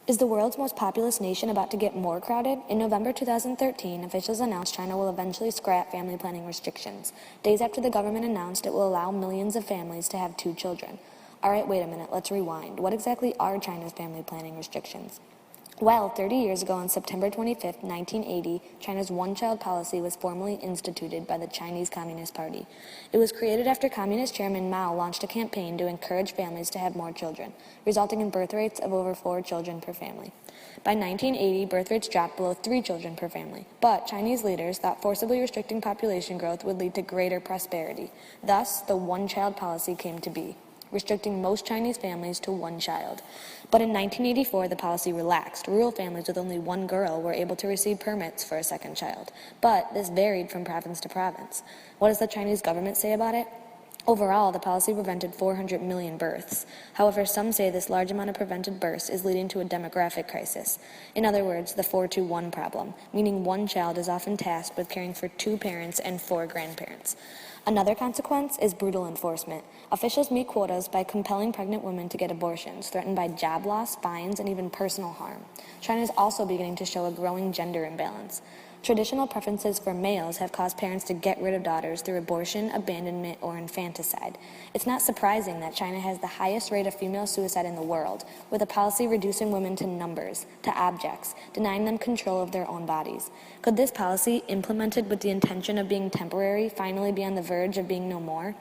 Is the world's most populous nation about to get more crowded? In November 2013, officials announced China will eventually scrap family planning restrictions. Days after the government announced it will allow millions of families to have 2 children. All right, wait a minute, let's rewind. What exactly are China's family planning restrictions? Well, 30 years ago on September 25, 1980, China's one-child policy was formally instituted by the Chinese Communist Party. It was created after Communist Chairman Mao launched a campaign to encourage families to have more children, resulting in birth rates of over 4 children per family. By 1980, birth rates dropped below 3 children per family, but Chinese leaders thought forcibly restricting population growth would lead to greater prosperity. Thus, the one-child policy came to be, restricting most Chinese families to 1 child. But in 1984, the policy relaxed. Rural families with only 1 girl were able to receive permits for a 2nd child. But this varied from province to province. What does the Chinese government say about it? Overall, the policy prevented 400 million births. However, some say this large amount of prevented births is leading to a demographic crisis. In other words, the 4-to-1 problem, meaning 1 child is often tasked with caring for 2 parents and 4 grandparents. Another consequence is brutal enforcement. Officials meet quotas by compelling pregnant women to get abortions, threatened by job loss, fines, and even personal harm. China is also beginning to show a growing gender imbalance. Traditional preferences for males have caused parents to get rid of daughters through abortion, abandonment, or infanticide. It's not surprising that China has the highest rate of female suicide in the world, with a policy reducing women to numbers, to objects, denying them control of their own bodies. Could this policy, implemented with the intention of being temporary, finally be on the verge of being no more?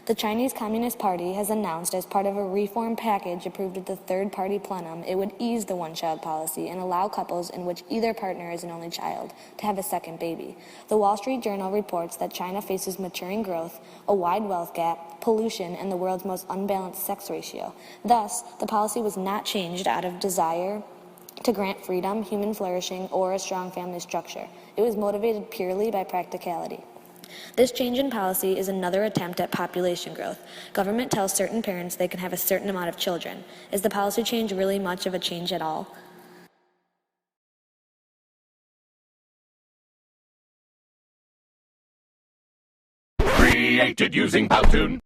The Chinese Communist Party has announced as part of a reform package approved at the third-party plenum it would ease the one-child policy and allow couples in which either partner is an only child to have a 2nd baby. The Wall Street Journal reports that China faces maturing growth, a wide wealth gap, pollution, and the world's most unbalanced sex ratio. Thus, the policy was not changed out of desire to grant freedom, human flourishing, or a strong family structure. It was motivated purely by practicality. This change in policy is another attempt at population growth. Government tells certain parents they can have a certain amount of children. Is the policy change really much of a change at all? Created using Powtoon.